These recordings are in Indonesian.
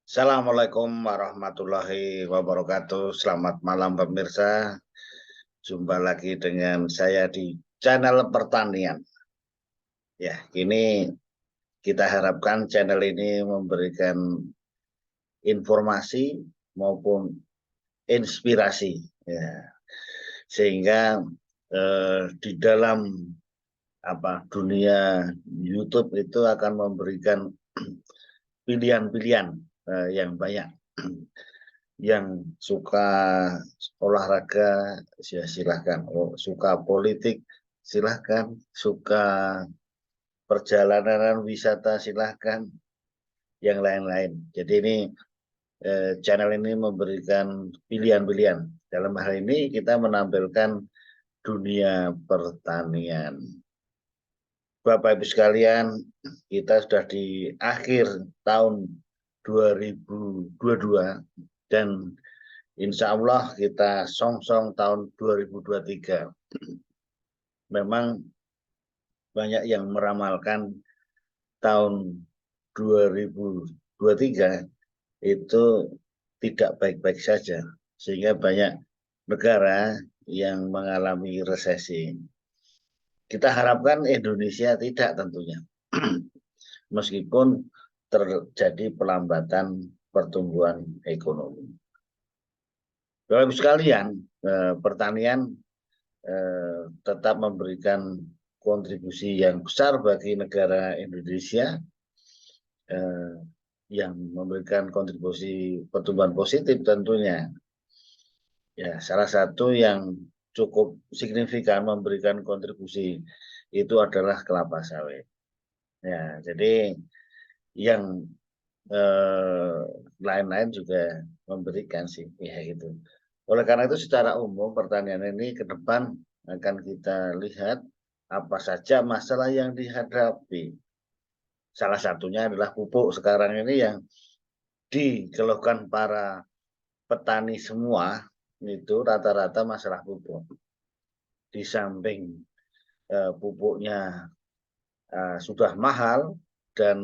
Assalamualaikum warahmatullahi wabarakatuh. Selamat malam pemirsa. Jumpa lagi dengan saya di channel pertanian. Ya, ini kita harapkan channel ini memberikan informasi maupun inspirasi, ya, sehingga di dalam dunia YouTube itu akan memberikan pilihan-pilihan yang banyak. Yang suka olahraga ya silahkan, suka politik silahkan, suka perjalanan wisata silahkan, yang lain-lain. Jadi ini channel ini memberikan pilihan-pilihan. Dalam hal ini kita menampilkan dunia pertanian. Bapak Ibu sekalian, kita sudah di akhir tahun 2022 dan insya Allah kita song-song tahun 2023. Memang banyak yang meramalkan tahun 2023 itu tidak baik-baik saja, sehingga banyak negara yang mengalami resesi. Kita harapkan Indonesia tidak tentunya, meskipun terjadi pelambatan pertumbuhan ekonomi. Bapak Ibu sekalian, pertanian tetap memberikan kontribusi yang besar bagi negara Indonesia, yang memberikan kontribusi pertumbuhan positif tentunya. Ya, salah satu yang cukup signifikan memberikan kontribusi itu adalah kelapa sawit. Ya, jadi yang lain-lain juga memberikan sih, ya gitu. Oleh karena itu secara umum pertanian ini ke depan akan kita lihat apa saja masalah yang dihadapi. Salah satunya adalah pupuk sekarang ini yang dikeluhkan para petani semua, itu rata-rata masalah pupuk. Di samping pupuknya sudah mahal dan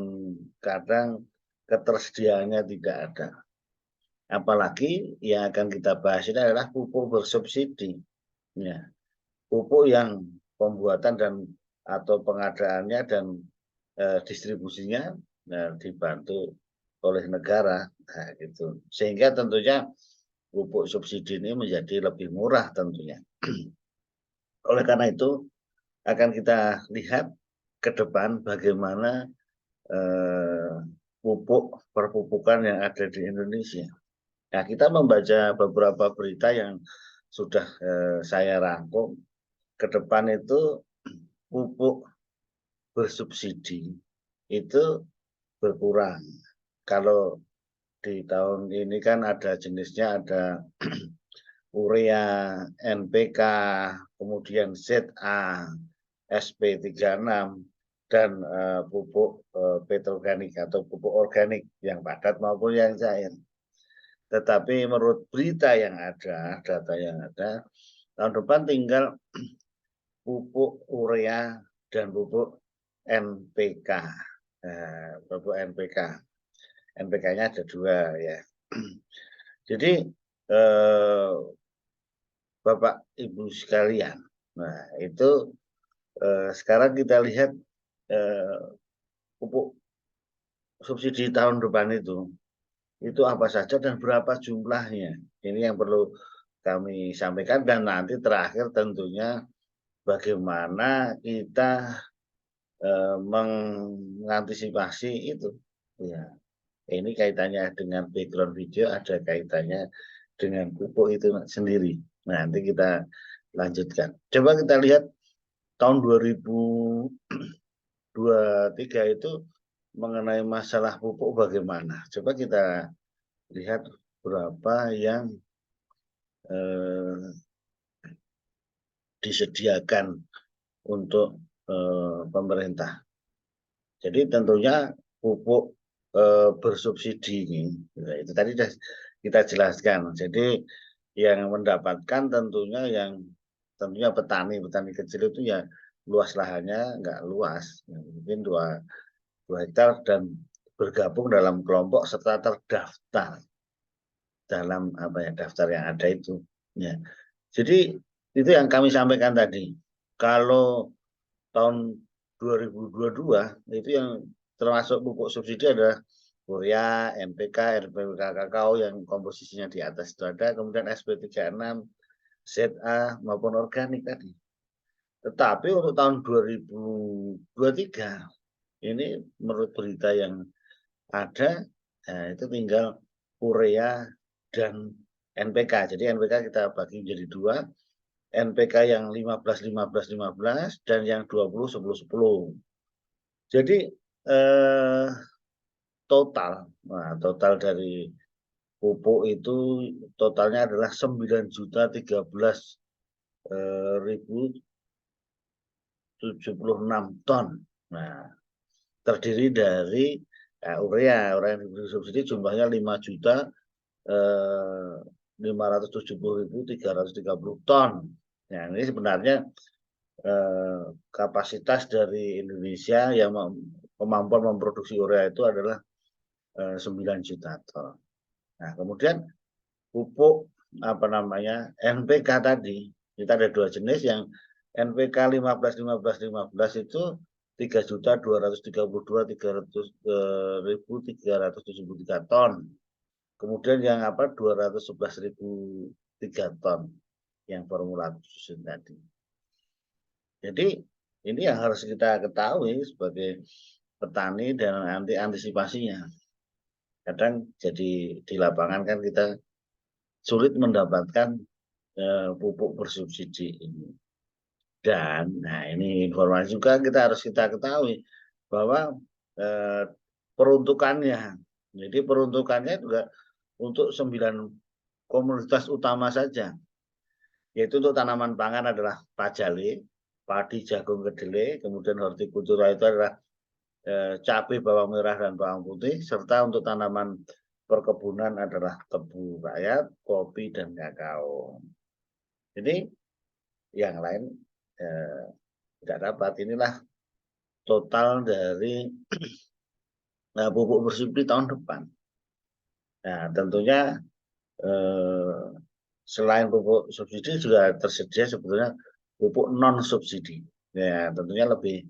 kadang ketersediaannya tidak ada. Apalagi yang akan kita bahas ini adalah pupuk bersubsidi. Ya, pupuk yang pembuatan dan atau pengadaannya dan distribusinya dibantu oleh negara, nah, gitu. Sehingga tentunya pupuk subsidi ini menjadi lebih murah tentunya. Oleh karena itu akan kita lihat ke depan bagaimana pupuk perpupukan yang ada di Indonesia. Nah, kita membaca beberapa berita yang sudah saya rangkum. Ke depan itu pupuk bersubsidi itu berkurang. Kalau di tahun ini kan ada jenisnya, ada urea, NPK, kemudian ZA, SP36, dan pupuk petroorganik atau pupuk organik yang padat maupun yang cair. Tetapi menurut berita yang ada, data yang ada, tahun depan tinggal pupuk urea dan pupuk NPK. Pupuk NPK. NPK-nya ada 2 ya. Jadi Bapak Ibu sekalian, nah itu sekarang kita lihat pupuk subsidi tahun depan itu apa saja dan berapa jumlahnya. Ini yang perlu kami sampaikan, dan nanti terakhir tentunya bagaimana kita mengantisipasi itu. Ya, ini kaitannya dengan background video, ada kaitannya dengan pupuk itu sendiri. Nah, nanti kita lanjutkan. Coba kita lihat tahun 2023 itu mengenai masalah pupuk bagaimana. Coba kita lihat berapa yang disediakan untuk pemerintah. Jadi tentunya pupuk bersubsidi ini, ya, itu tadi sudah kita jelaskan. Jadi yang mendapatkan tentunya petani kecil itu ya luas lahannya nggak luas, ya, mungkin 2 hektar dan bergabung dalam kelompok serta terdaftar dalam daftar yang ada itu. Ya. Jadi itu yang kami sampaikan tadi. Kalau tahun 2022 itu yang termasuk pupuk subsidi adalah urea, NPK, NPK kakao yang komposisinya di atas itu ada, kemudian SP36, ZA maupun organik tadi. Tetapi untuk tahun 2023 ini menurut berita yang ada, itu tinggal urea dan NPK. Jadi NPK kita bagi menjadi dua, NPK yang 15, 15, 15 dan yang 20, 10, 10. Jadi total dari pupuk itu totalnya adalah 9.013.076 ton. Nah, terdiri dari urea yang diberi subsidi jumlahnya 5.570.330 ton. Nah, ini sebenarnya kapasitas dari Indonesia yang kemampuan memproduksi urea itu adalah 9 juta ton. Nah, kemudian pupuk NPK tadi kita ada dua jenis, yang NPK 15 15 15 itu 3.232.373 ton. Kemudian yang 211.003 ton yang formula susun tadi. Jadi ini yang harus kita ketahui sebagai petani dan antisipasinya. Kadang jadi di lapangan kan kita sulit mendapatkan pupuk bersubsidi ini. Dan ini informasi juga harus kita ketahui bahwa peruntukannya. Jadi peruntukannya juga untuk 9 komoditas utama saja. Yaitu untuk tanaman pangan adalah pajale, padi, jagung, kedelai, kemudian hortikultura itu adalah cabai, bawang merah, dan bawang putih, serta untuk tanaman perkebunan adalah tebu rakyat, kopi, dan kakao. Jadi yang lain tidak dapat. Inilah total dari pupuk bersubsidi tahun depan. Nah, tentunya selain pupuk subsidi juga tersedia sebetulnya pupuk non subsidi. Ya, tentunya lebih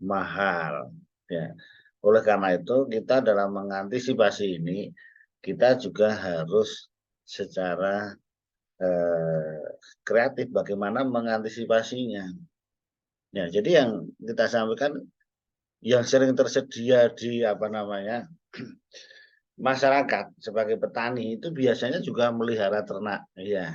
mahal. Ya. Oleh karena itu kita dalam mengantisipasi ini kita juga harus secara kreatif bagaimana mengantisipasinya. Ya, jadi yang kita sampaikan yang sering tersedia di masyarakat sebagai petani itu biasanya juga melihara ternak. Ya,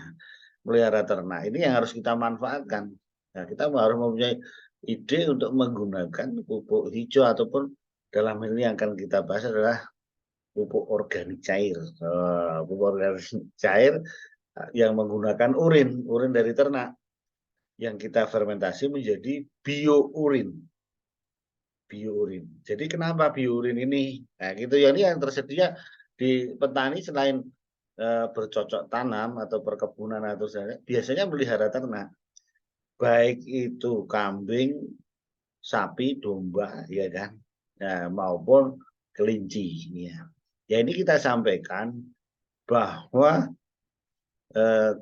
melihara ternak. Ini yang harus kita manfaatkan. Nah, kita harus mempunyai ide untuk menggunakan pupuk hijau ataupun dalam hal ini yang akan kita bahas adalah pupuk organik cair. Pupuk organik cair yang menggunakan urin dari ternak yang kita fermentasi menjadi biourin. Jadi kenapa biourin ini? Nah, gitu ya, ini yang tersedia di petani selain bercocok tanam atau perkebunan atau biasanya melihara ternak. Baik itu kambing, sapi, domba, ya kan, maupun kelinci. Ya. Ya ini kita sampaikan bahwa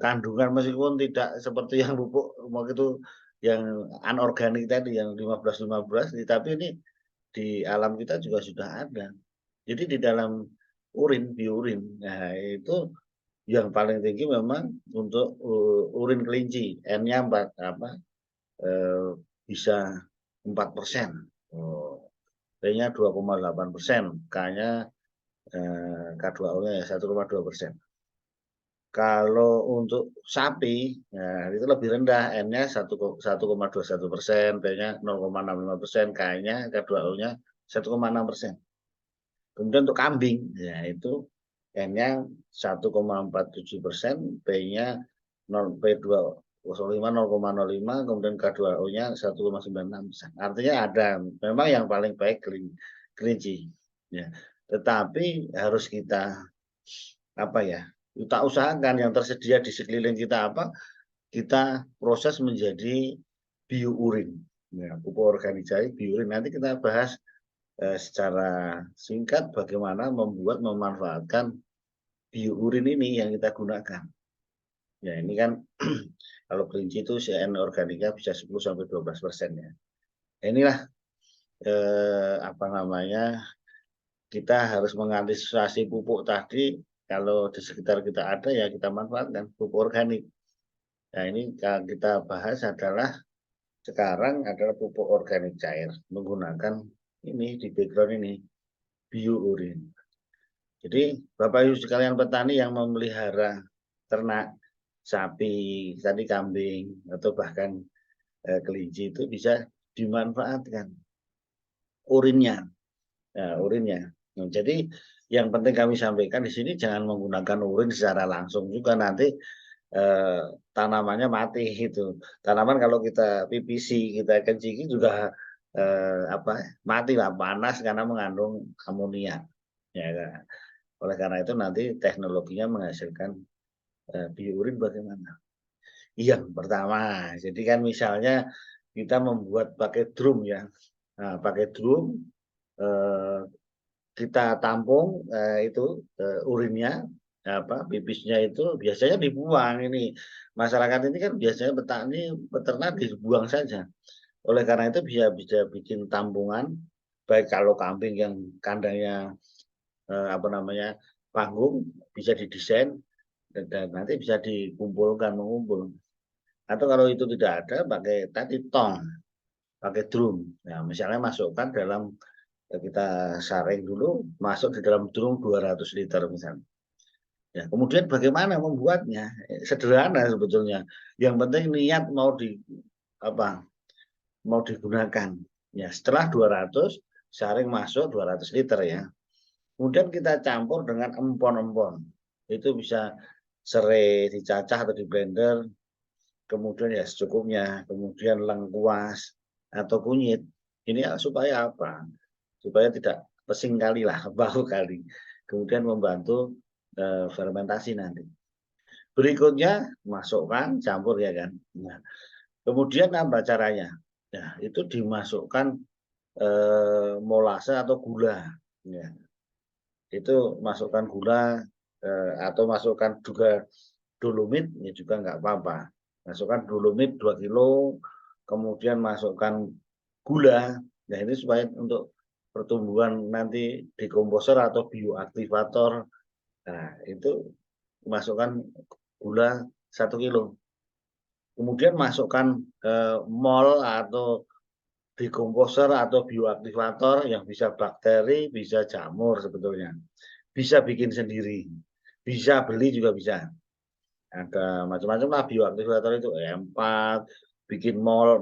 kandungan meskipun tidak seperti yang pupuk itu yang anorganik tadi yang 15-15, tapi ini di alam kita juga sudah ada. Jadi di dalam biurin, nah itu yang paling tinggi memang untuk urin kelinci, N-nya bisa 4%, P-nya 2,8%, K-nya K2O-nya 1,2%. Kalau untuk sapi, nah, itu lebih rendah, N-nya 1,21%, P-nya 0,65%, K-nya K2O-nya 1,6%. Kemudian untuk kambing, ya itu N-nya 1,47%, P-nya P205 0,05, kemudian K2O-nya 1,96%. Artinya ada, memang yang paling baik kelinci. Ya. Tetapi harus kita kita usahakan yang tersedia di sekeliling kita kita proses menjadi biourin. Ya, pupuk organik cair biourin. Nanti kita bahas secara singkat bagaimana memanfaatkan biourin ini yang kita gunakan. Ya ini kan kalau kelinci itu CN organika bisa 10-12% ya. Inilah apa namanya, kita harus mengantisipasi pupuk tadi. Kalau di sekitar kita ada ya kita manfaatkan pupuk organik. Nah ini yang kita bahas adalah sekarang adalah pupuk organik cair menggunakan ini di background ini biourin. Jadi Bapak Ibu sekalian petani yang memelihara ternak sapi, tadi kambing atau bahkan kelinci itu bisa dimanfaatkan urinnya. Nah, urinnya. Nah, jadi yang penting kami sampaikan di sini jangan menggunakan urin secara langsung juga nanti tanamannya mati gitu. Tanaman kalau kita pipisi, kita kencing juga mati lah, panas karena mengandung amonia. Ya kan? Oleh karena itu nanti teknologinya menghasilkan biourin bagaimana? Yang pertama, jadi kan misalnya kita membuat pakai drum ya. Nah, pakai drum kita tampung itu urinnya pipisnya itu biasanya dibuang ini. Masyarakat ini kan biasanya petani peternak dibuang saja. Oleh karena itu bisa bikin tampungan baik kalau kambing yang kandangnya panggung bisa didesain dan nanti bisa mengumpul. Atau kalau itu tidak ada pakai tadi tong, pakai drum. Nah, misalnya masukkan dalam kita saring dulu, masuk di dalam drum 200 liter misalnya. Ya, kemudian bagaimana membuatnya? Sederhana sebetulnya. Yang penting niat mau digunakan. Ya, setelah 200 saring masuk 200 liter ya. Kemudian kita campur dengan empon-empon. Itu bisa serai dicacah atau di blender. Kemudian ya secukupnya. Kemudian lengkuas atau kunyit. Ini supaya apa? Supaya tidak pesing kali lah, bau kali. Kemudian membantu fermentasi nanti. Berikutnya masukkan, campur ya kan. Nah, kemudian apa caranya? Nah, itu dimasukkan molase atau gula. Ya. Itu masukkan gula atau masukkan juga dolomit ya juga nggak apa-apa. Masukkan dolomit 2 kilo, kemudian masukkan gula. Nah ini supaya untuk pertumbuhan nanti dekomposer atau bioaktivator. Nah itu masukkan gula 1 kilo. Kemudian masukkan mol atau dekomposer atau bioaktivator yang bisa bakteri, bisa jamur sebetulnya. Bisa bikin sendiri. Bisa beli juga bisa. Ada macam-macam lah bioaktivator itu E4, bikin mol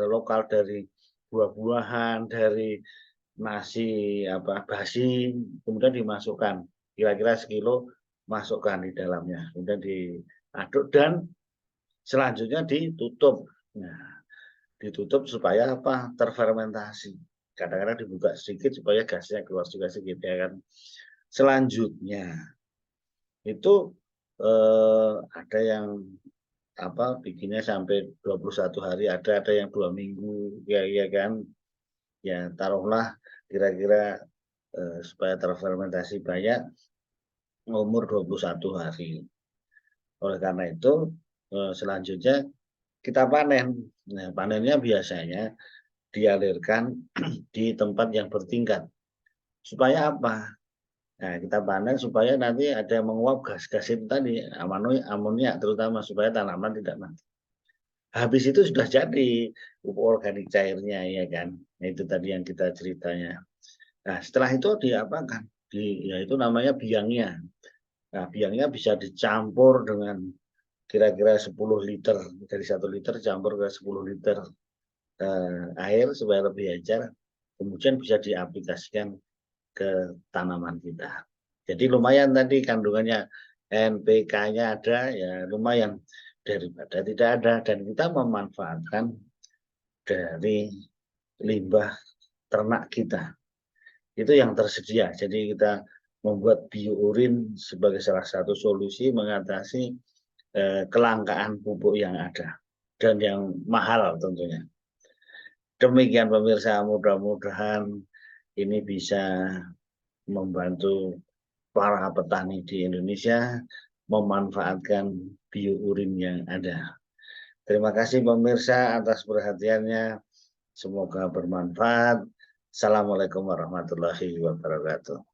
lokal dari buah-buahan, dari nasi basi, kemudian dimasukkan kira-kira sekilo, masukkan di dalamnya, kemudian diaduk dan selanjutnya ditutup. Nah, ditutup supaya terfermentasi. Kadang-kadang dibuka sedikit supaya gasnya keluar juga sedikit ya kan. Selanjutnya itu ada yang bikinnya sampai 21 hari, ada yang 2 minggu ya kan. Ya taruhlah kira-kira supaya terfermentasi banyak umur 21 hari. Oleh karena itu selanjutnya kita panen. Nah, panennya biasanya dialirkan di tempat yang bertingkat. Supaya apa? Nah, kita panen supaya nanti ada yang menguap gas-gas itu tadi, amonia terutama supaya tanaman tidak mati. Habis itu sudah jadi pupuk organik cairnya ya kan. Nah, itu tadi yang kita ceritanya. Nah, setelah itu diapakan? Yaitu namanya biangnya. Nah, biangnya bisa dicampur dengan kira-kira 10 liter. Dari 1 liter campur ke 10 liter air supaya lebih encer. Kemudian bisa diaplikasikan ke tanaman kita. Jadi lumayan tadi kandungannya NPK-nya ada, ya lumayan daripada tidak ada. Dan kita memanfaatkan dari limbah ternak kita. Itu yang tersedia. Jadi kita membuat biourin sebagai salah satu solusi mengatasi kelangkaan pupuk yang ada dan yang mahal tentunya. Demikian pemirsa, mudah-mudahan ini bisa membantu para petani di Indonesia memanfaatkan biourin yang ada. Terima kasih pemirsa atas perhatiannya. Semoga bermanfaat. Assalamualaikum warahmatullahi wabarakatuh.